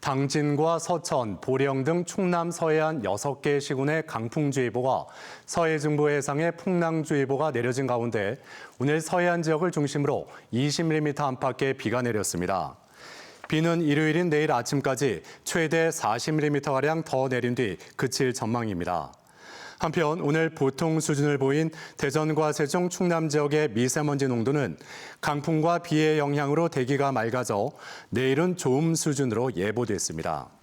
당진과 서천, 보령 등 충남 서해안 6개 시군의 강풍주의보가 서해 중부 해상에 풍랑주의보가 내려진 가운데 오늘 서해안 지역을 중심으로 20mm 안팎의 비가 내렸습니다. 비는 일요일인 내일 아침까지 최대 40mm가량 더 내린 뒤 그칠 전망입니다. 한편 오늘 보통 수준을 보인 대전과 세종, 충남 지역의 미세먼지 농도는 강풍과 비의 영향으로 대기가 맑아져 내일은 좋음 수준으로 예보됐습니다.